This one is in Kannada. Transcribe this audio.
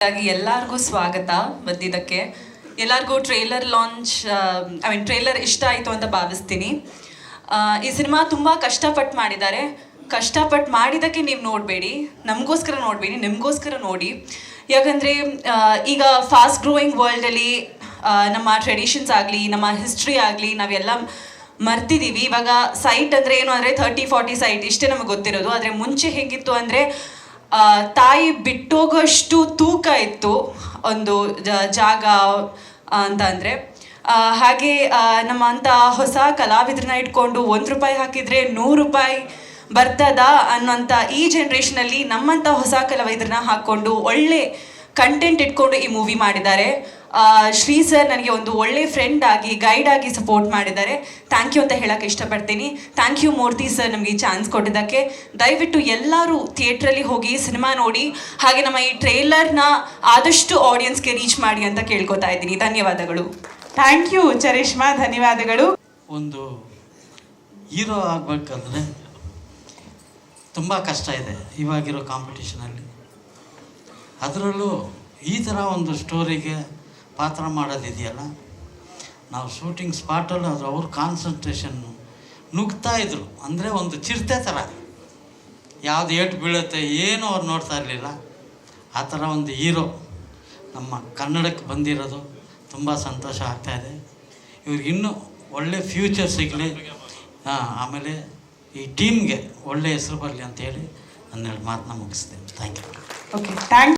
ಹಾಗಾಗಿ ಎಲ್ಲರಿಗೂ ಸ್ವಾಗತ ಬಂದಿದ್ದಕ್ಕೆ. ಎಲ್ಲರಿಗೂ ಟ್ರೇಲರ್ ಲಾಂಚ್ ಟ್ರೇಲರ್ ಇಷ್ಟ ಆಯಿತು ಅಂತ ಭಾವಿಸ್ತೀನಿ. ಈ ಸಿನಿಮಾ ತುಂಬ ಕಷ್ಟಪಟ್ಟು ಮಾಡಿದ್ದಾರೆ. ಕಷ್ಟಪಟ್ಟು ಮಾಡಿದ್ದಕ್ಕೆ ನೀವು ನೋಡಬೇಡಿ, ನಮಗೋಸ್ಕರ ನೋಡಬೇಡಿ, ನಿಮಗೋಸ್ಕರ ನೋಡಿ. ಯಾಕಂದರೆ ಈಗ ಫಾಸ್ಟ್ ಗ್ರೋಯಿಂಗ್ ವರ್ಲ್ಡಲ್ಲಿ ನಮ್ಮ ಟ್ರೆಡಿಷನ್ಸ್ ಆಗಲಿ, ನಮ್ಮ ಹಿಸ್ಟ್ರಿ ಆಗಲಿ ನಾವೆಲ್ಲ ಮರ್ತಿದ್ದೀವಿ. ಇವಾಗ ಸೈಟ್ ಅಂದರೆ ಏನು ಅಂದರೆ 30-40 ಸೈಟ್ ಇಷ್ಟೇ ನಮಗೆ ಗೊತ್ತಿರೋದು. ಆದರೆ ಮುಂಚೆ ಹೇಗಿತ್ತು ಅಂದರೆ ತಾಯಿ ಬಿಟ್ಟೋಗೋಷ್ಟು ತೂಕ ಇತ್ತು ಒಂದು ಜಾಗ ಅಂತ ಅಂದರೆ. ಹಾಗೆ ನಮ್ಮಂಥ ಹೊಸ ಕಲಾವಿದ್ರನ್ನ ಇಟ್ಕೊಂಡು ₹1 ಹಾಕಿದರೆ ₹100 ಬರ್ತದ ಅನ್ನೋಂಥ ಈ ಜನ್ರೇಷನಲ್ಲಿ ನಮ್ಮಂಥ ಹೊಸ ಕಲಾವಿದ್ರನ್ನ ಹಾಕ್ಕೊಂಡು ಒಳ್ಳೆ ಕಂಟೆಂಟ್ ಇಟ್ಕೊಂಡು ಈ ಮೂವಿ ಮಾಡಿದ್ದಾರೆ. ಶ್ರೀ ಸರ್ ನನಗೆ ಒಂದು ಒಳ್ಳೆ ಫ್ರೆಂಡ್ ಆಗಿ, ಗೈಡ್ ಆಗಿ ಸಪೋರ್ಟ್ ಮಾಡಿದ್ದಾರೆ. ಥ್ಯಾಂಕ್ ಯು ಅಂತ ಹೇಳೋಕ್ಕೆ ಇಷ್ಟಪಡ್ತೀನಿ. ಥ್ಯಾಂಕ್ ಯು ಮೂರ್ತಿ ಸರ್ ನಮಗೆ ಈ ಚಾನ್ಸ್ ಕೊಟ್ಟಿದ್ದಕ್ಕೆ. ದಯವಿಟ್ಟು ಎಲ್ಲರೂ ಥಿಯೇಟ್ರಲ್ಲಿ ಹೋಗಿ ಸಿನಿಮಾ ನೋಡಿ, ಹಾಗೆ ನಮ್ಮ ಈ ಟ್ರೇಲರ್ನ ಆದಷ್ಟು ಆಡಿಯನ್ಸ್ಗೆ ರೀಚ್ ಮಾಡಿ ಅಂತ ಕೇಳ್ಕೊತಾ ಇದ್ದೀನಿ. ಧನ್ಯವಾದಗಳು. ಥ್ಯಾಂಕ್ ಯು ಚರಿಷ್ಮಾ, ಧನ್ಯವಾದಗಳು. ಒಂದು ಹೀರೋ ಆಗಬೇಕಂದ್ರೆ ತುಂಬ ಕಷ್ಟ ಇದೆ ಇವಾಗಿರೋ ಕಾಂಪಿಟೇಷನಲ್ಲಿ. ಅದರಲ್ಲೂ ಈ ಥರ ಒಂದು ಸ್ಟೋರಿಗೆ ಪಾತ್ರ ಮಾಡೋದಿದೆಯಲ್ಲ, ನಾವು ಶೂಟಿಂಗ್ ಸ್ಪಾಟಲ್ಲಿ ಅದು ಅವ್ರ ಕಾನ್ಸಂಟ್ರೇಷನ್ನು ನುಗ್ತಾಯಿದ್ರು. ಅಂದರೆ ಒಂದು ಚಿರತೆ ಥರ, ಯಾವುದು ಏಟು ಬೀಳುತ್ತೆ ಏನೂ ಅವ್ರು ನೋಡ್ತಾ ಇರಲಿಲ್ಲ. ಆ ಥರ ಒಂದು ಹೀರೋ ನಮ್ಮ ಕನ್ನಡಕ್ಕೆ ಬಂದಿರೋದು ತುಂಬ ಸಂತೋಷ ಆಗ್ತಾಯಿದೆ. ಇವ್ರಿಗೆ ಇನ್ನೂ ಒಳ್ಳೆ ಫ್ಯೂಚರ್ ಸಿಗಲಿ, ಆಮೇಲೆ ಈ ಟೀಮ್ಗೆ ಒಳ್ಳೆ ಹೆಸರು ಬರಲಿ ಅಂತೇಳಿ 12 ಮಾತನ್ನ ಮುಗಿಸ್ತೇನೆ. Thank you. Okay, thank